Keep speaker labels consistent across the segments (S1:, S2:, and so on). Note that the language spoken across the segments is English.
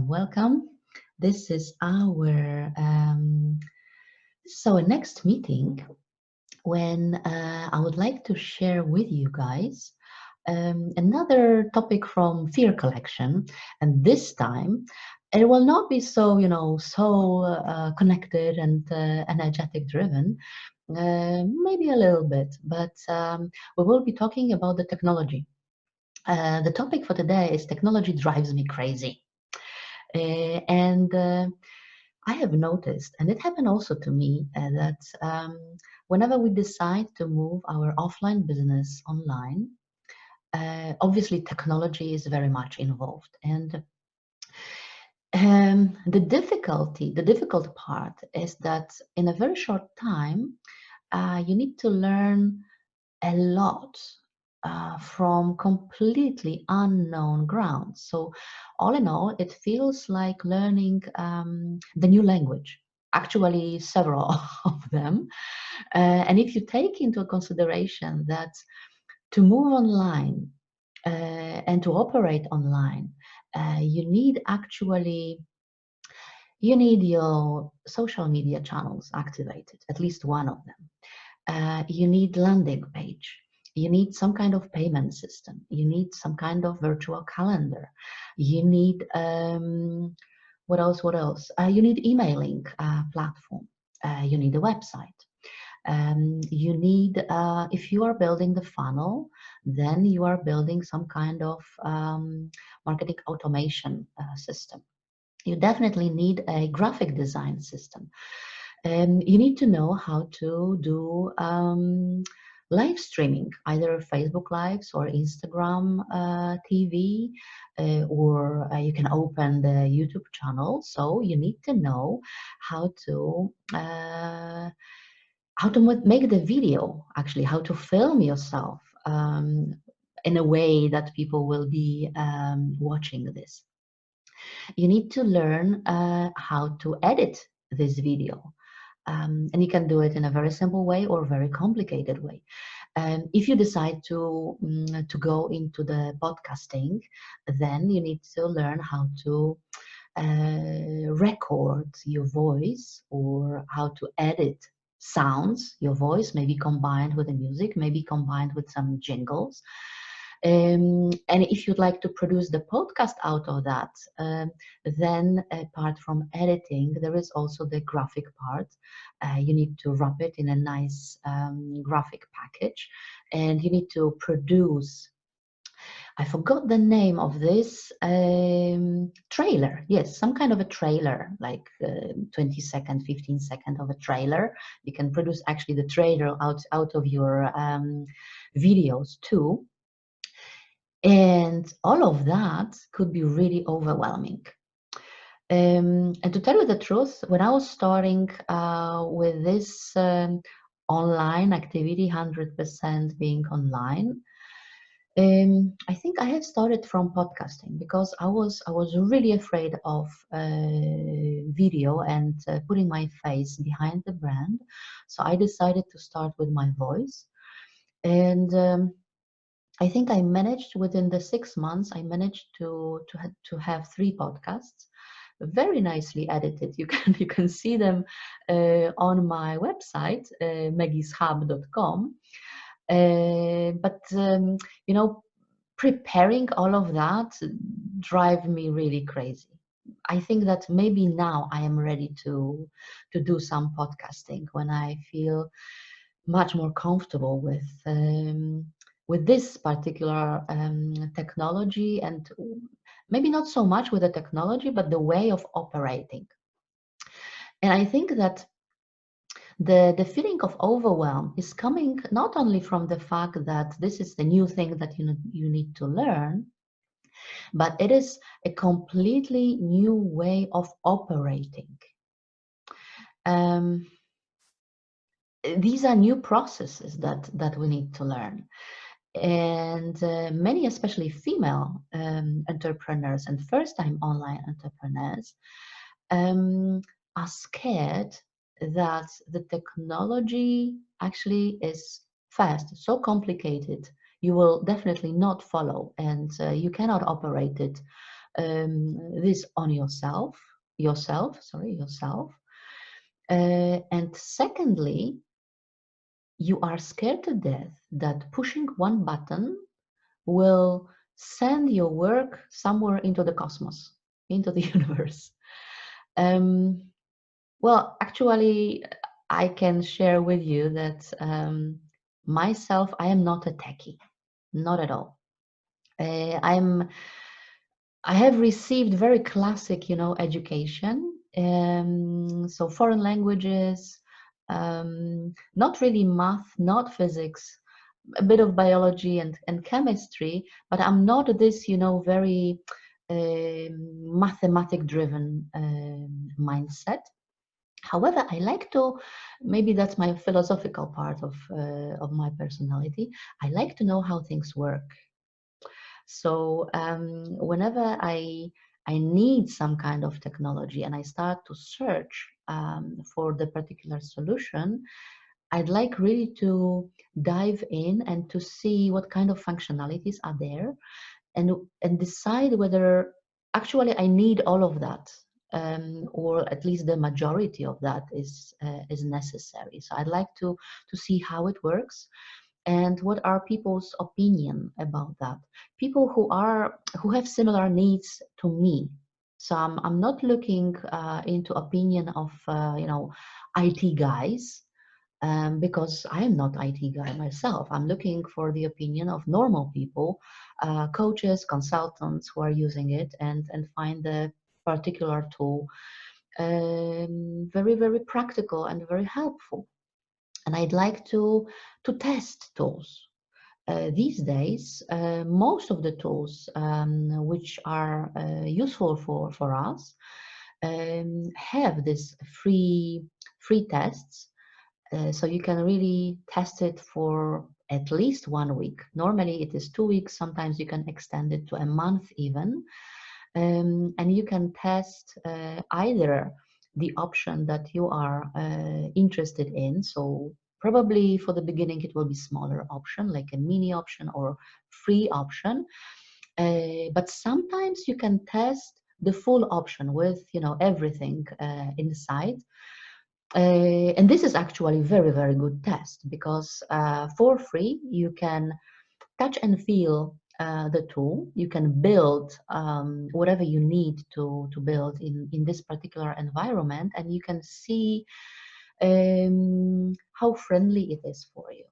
S1: welcome. This is our next meeting when I would like to share with you guys another topic from Fear Collection, and this time it will not be so connected and energetic driven. Maybe a little bit, but we will be talking about the technology. The topic for today is technology drives me crazy. And I have noticed, and it happened also to me, that whenever we decide to move our offline business online, obviously technology is very much involved. And the difficult part is that in a very short time, you need to learn a lot from completely unknown ground. So, all in all, it feels like learning the new language. Actually, several of them. And if you take into consideration that to move online and to operate online, you need your social media channels activated, at least one of them. You need landing page. You need some kind of payment system. You need some kind of virtual calendar. You need what else? What else? You need emailing platform. You need a website. You need, if you are building the funnel, then you are building some kind of marketing automation system. You definitely need a graphic design system. You need to know how to do live streaming, either Facebook Lives or Instagram TV, or you can open the YouTube channel. So you need to know how to make the video, actually, how to film yourself in a way that people will be watching this. You need to learn how to edit this video. And you can do it in a very simple way or very complicated way. If you decide to go into the podcasting, then you need to learn how to record your voice or how to edit sounds, your voice, maybe combined with the music, maybe combined with some jingles. And if you'd like to produce the podcast out of that, then apart from editing, there is also the graphic part. You need to wrap it in a nice graphic package, and you need to produce, I forgot the name of this, trailer. Yes, some kind of a trailer, like 20-second, 15-second of a trailer. You can produce actually the trailer out of your videos too. And all of that could be really overwhelming. And to tell you the truth, when I was starting with this online activity, 100% being online, I think I had started from podcasting because I was really afraid of video and putting my face behind the brand. So I decided to start with my voice. And I think I managed within the 6 months. I managed to have 3 podcasts, very nicely edited. You can see them on my website, meggieshub.com. But preparing all of that drive me really crazy. I think that maybe now I am ready to do some podcasting when I feel much more comfortable with this particular technology, and maybe not so much with the technology, but the way of operating. And I think that the feeling of overwhelm is coming not only from the fact that this is the new thing that you need to learn, but it is a completely new way of operating. These are new processes that we need to learn. And many, especially female entrepreneurs and first-time online entrepreneurs, are scared that the technology actually is fast, so complicated, you will definitely not follow, and you cannot operate it this on yourself. And secondly, you are scared to death that pushing one button will send your work somewhere into the cosmos, into the universe. Um, well, actually, I can share with you that myself, I am not a techie, not at all. I have received very classic, education. So foreign languages, not really math, not physics, a bit of biology and chemistry, but I'm not this, very mathematic driven mindset. However, I like to, maybe that's my philosophical part of my personality. I like to know how things work. So whenever I need some kind of technology and I start to search for the particular solution, I'd like really to dive in and to see what kind of functionalities are there, and decide whether actually I need all of that, or at least the majority of that is necessary. So I'd like to see how it works and what are people's opinion about that. People who have similar needs to me. So I'm not looking into opinion of IT guys, because I am not IT guy myself. I'm looking for the opinion of normal people, coaches, consultants who are using it and find the particular tool very, very practical and very helpful. And I'd like to test tools. These days, most of the tools which are useful for us have this free tests, so you can really test it for at least 1 week. Normally it is 2 weeks. Sometimes you can extend it to a month even. And you can test either the option that you are interested in. So probably for the beginning it will be smaller option, like a mini option or free option. But sometimes you can test the full option with everything inside. And this is actually very, very good test, because for free you can touch and feel the tool. You can build whatever you need to build in this particular environment, and you can see how friendly it is for you.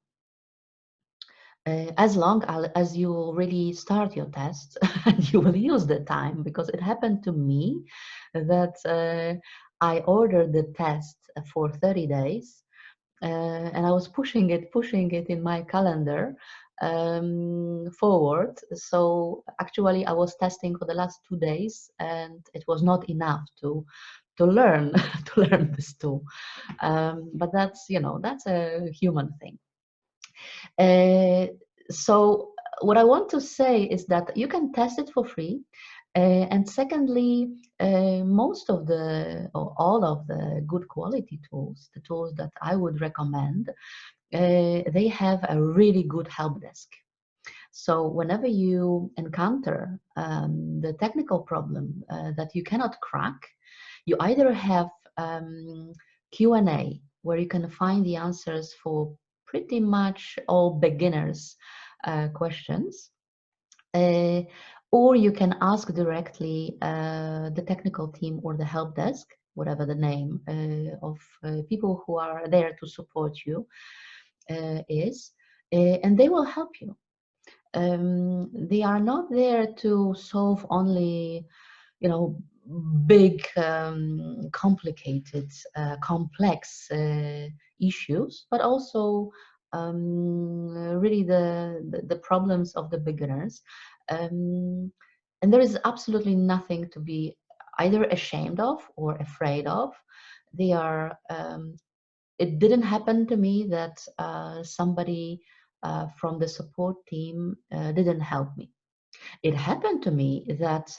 S1: As long as you really start your test and you will use the time, because it happened to me that I ordered the test for 30 days, and I was pushing it in my calendar forward. So actually, I was testing for the last 2 days, and it was not enough to learn to learn this tool. But that's a human thing. Uh, so what I want to say is that you can test it for free. And secondly, most of the, or all of the good quality tools, the tools that I would recommend, they have a really good help desk. So whenever you encounter the technical problem that you cannot crack, you either have Q&A, where you can find the answers for pretty much all beginners questions, uh, or you can ask directly the technical team or the help desk, whatever the name of people who are there to support you is, and they will help you. They are not there to solve only, big, complicated, complex issues, but also really the problems of the beginners. And there is absolutely nothing to be either ashamed of or afraid of. They are. It didn't happen to me that somebody from the support team didn't help me. It happened to me that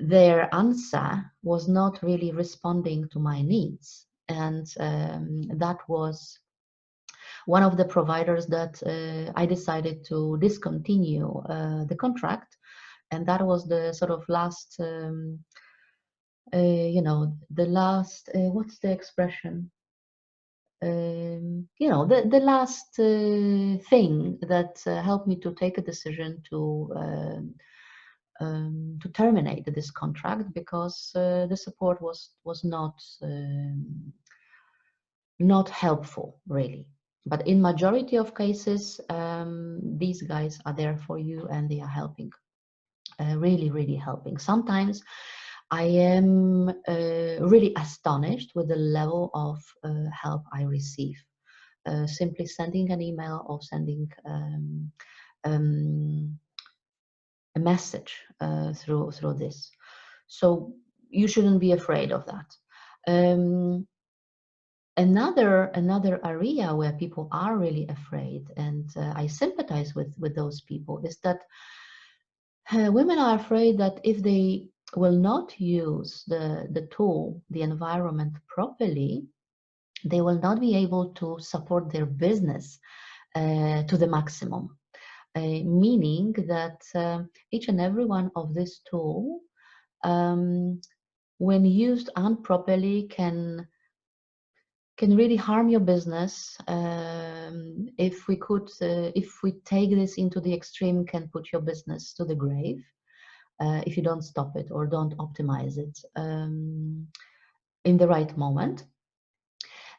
S1: their answer was not really responding to my needs. And that was one of the providers that I decided to discontinue the contract, And that was the sort of last, the last, what's the expression? The last thing that helped me to take a decision to terminate this contract, because the support was not helpful really. But in majority of cases, these guys are there for you and they are helping, really helping. Sometimes I am really astonished with the level of help I receive. Simply sending an email or sending um, a message through this. So you shouldn't be afraid of that. Another area where people are really afraid, and I sympathize with those people, is that women are afraid that if they will not use the tool, the environment properly, they will not be able to support their business to the maximum. Meaning that each and every one of this tool, when used improperly, can really harm your business. If we take this into the extreme, can put your business to the grave if you don't stop it or don't optimize it in the right moment.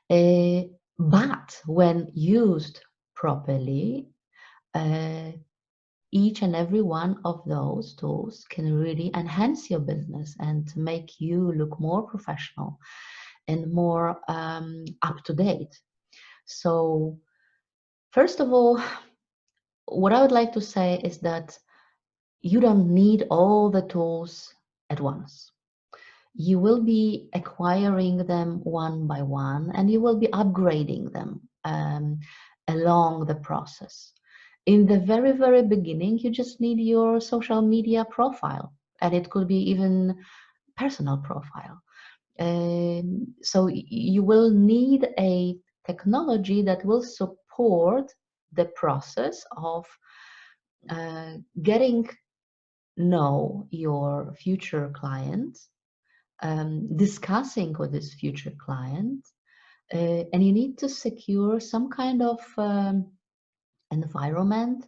S1: But when used properly, each and every one of those tools can really enhance your business and make you look more professional and more up to date. So, first of all, what I would like to say is that you don't need all the tools at once. You will be acquiring them one by one, and you will be upgrading them along the process. In the very beginning, you just need your social media profile, and it could be even personal profile. So you will need a technology that will support the process of getting know your future client, discussing with this future client, and you need to secure some kind of environment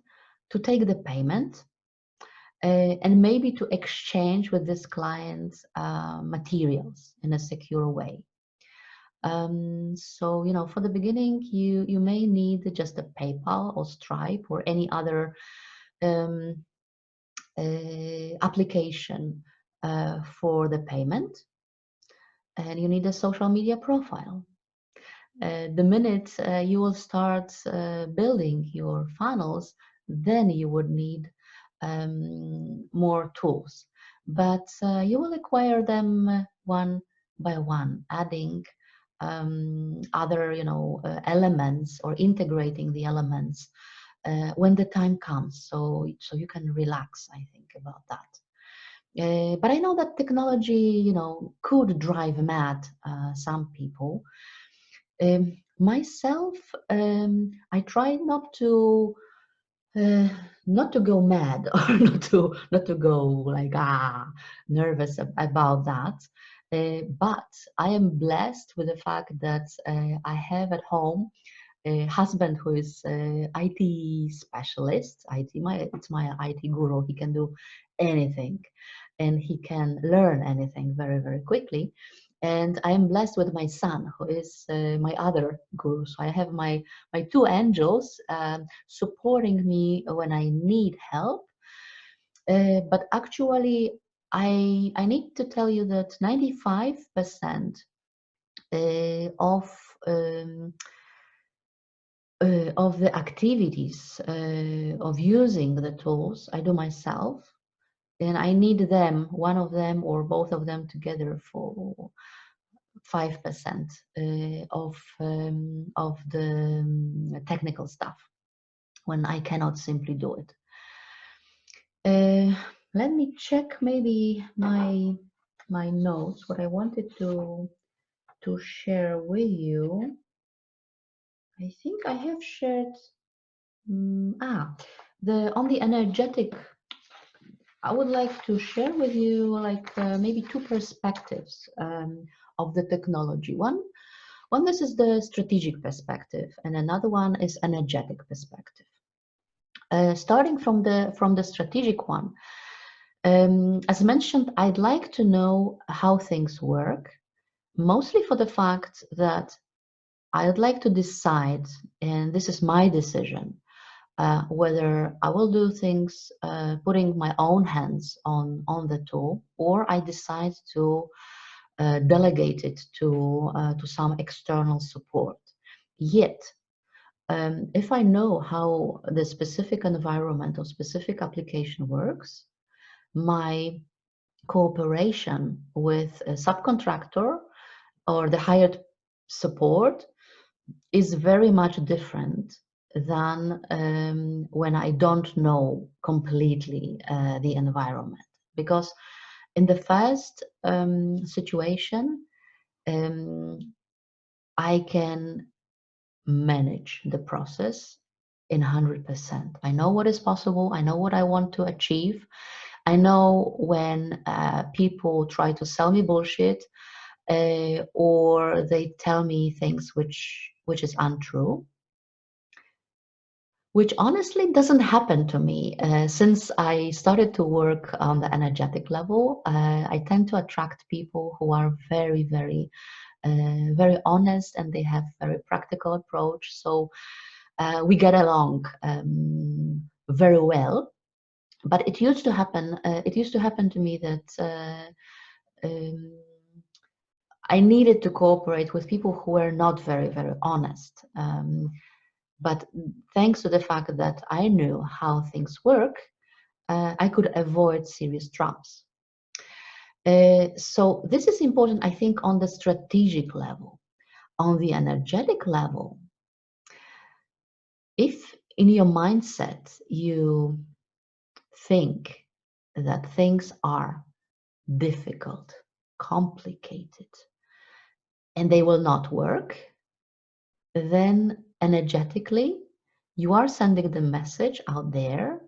S1: to take the payment, and maybe to exchange with this client materials in a secure way. So, for the beginning, you may need just a PayPal or Stripe or any other application for the payment, and you need a social media profile. The minute you will start building your funnels, then you would need more tools. But you will acquire them one by one, adding other, elements, or integrating the elements when the time comes. So you can relax, I think, about that. But I know that technology, could drive mad some people. Myself, I try uh, not to go mad, or not to go like nervous about that. But I am blessed with the fact that I have at home a husband who is IT specialist. It's my IT guru. He can do anything, and he can learn anything very quickly. And I am blessed with my son, who is my other guru. So I have my two angels supporting me when I need help. But actually, I need to tell you that 95% of of the activities of using the tools I do myself, and I need them, one of them or both of them together, for 5% of the technical stuff, when I cannot simply do it. Let me check maybe my notes, what I wanted to share with you. I think I have shared on the energetic I would like to share with you like maybe two perspectives of the technology. One, this is the strategic perspective, and another one is energetic perspective. Starting from the strategic one, as mentioned, I'd like to know how things work, mostly for the fact that I'd like to decide, and this is my decision, whether I will do things putting my own hands on the tool, or I decide to delegate it to some external support. Yet, if I know how the specific environment or specific application works, my cooperation with a subcontractor or the hired support is very much different than when I don't know completely the environment. Because in the first situation, um, I can manage the process in 100%. I know what is possible. I know what I want to achieve. I know when people try to sell me bullshit or they tell me things which is untrue, which honestly doesn't happen to me. Since I started to work on the energetic level, I tend to attract people who are very, very, very honest, and they have very practical approach. So we get along very well. But it used to happen. It used to happen to me that I needed to cooperate with people who were not very, very honest. But thanks to the fact that I knew how things work, I could avoid serious traps. So this is important, I think, on the strategic level. On the energetic level, if in your mindset you think that things are difficult, complicated, and they will not work, then energetically you are sending the message out there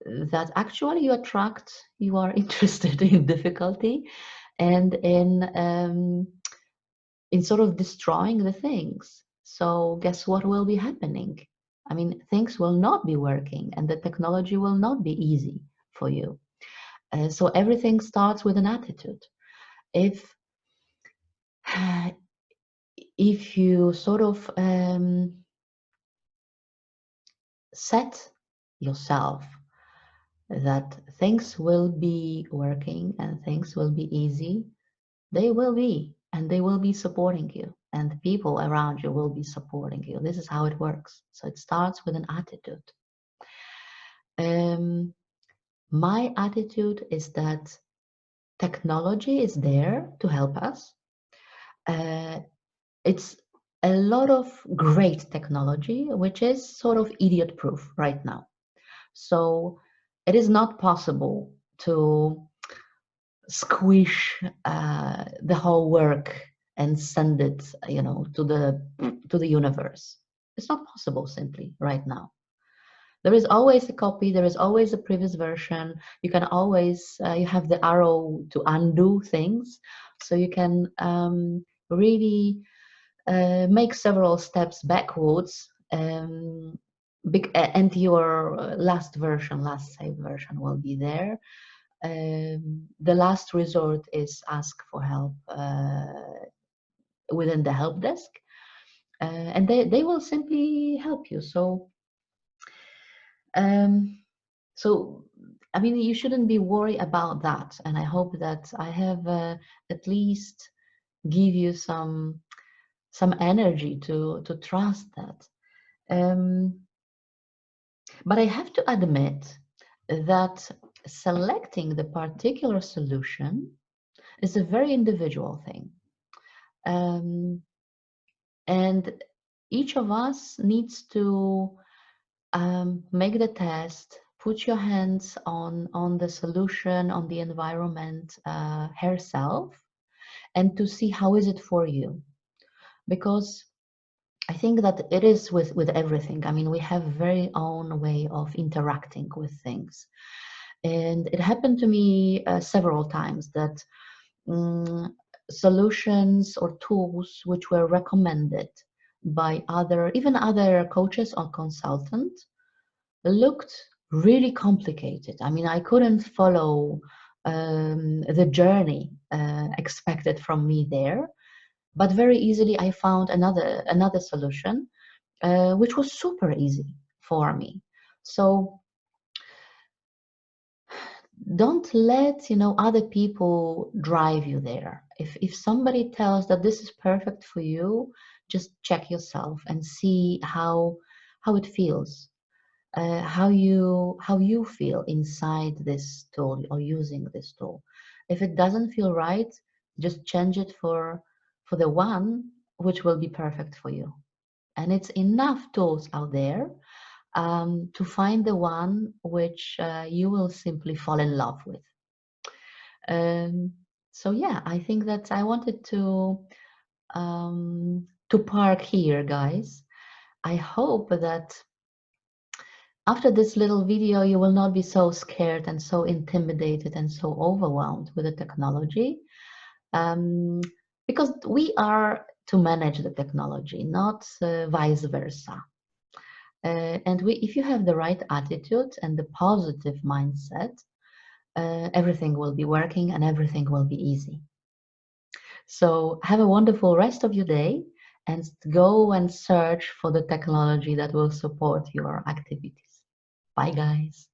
S1: that actually you are interested in difficulty and in sort of destroying the things. So guess what will be happening? I mean, things will not be working and the technology will not be easy for you. So everything starts with an attitude. If if you sort of set yourself that things will be working and things will be easy, they will be, and they will be supporting you, and people around you will be supporting you. This is how it works. So it starts with an attitude. My attitude is that technology is there to help us. It's a lot of great technology, which is sort of idiot proof right now. So it is not possible to squish the whole work and send it, to the universe. It's not possible simply right now. There is always a copy. There is always a previous version. You can always you have the arrow to undo things, so you can really make several steps backwards. And your last version, last saved version will be there. The last resort is ask for help within the help desk, and they will simply help you. Um, so, I mean, you shouldn't be worried about that. And I hope that I have at least give you some energy to trust that. Um, but I have to admit that selecting the particular solution is a very individual thing. And each of us needs to make the test, put your hands on the solution, on the environment herself, and to see how is it for you. Because I think that it is with everything. I mean, we have very own way of interacting with things. And it happened to me several times that um, solutions or tools which were recommended by even other coaches or consultants looked really complicated. I mean, I couldn't follow the journey expected from me there, but very easily I found another solution, which was super easy for me. So don't let other people drive you there. If somebody tells that this is perfect for you, just check yourself and see how it feels, how you feel inside this tool or using this tool. If it doesn't feel right, just change it for the one which will be perfect for you. And it's enough tools out there to find the one which you will simply fall in love with. So yeah, I think that I wanted to park here, guys. I hope that after this little video, you will not be so scared and so intimidated and so overwhelmed with the technology, um, because we are to manage the technology, not vice versa. And if you have the right attitude and the positive mindset, everything will be working and everything will be easy. So have a wonderful rest of your day and go and search for the technology that will support your activities. Bye, guys.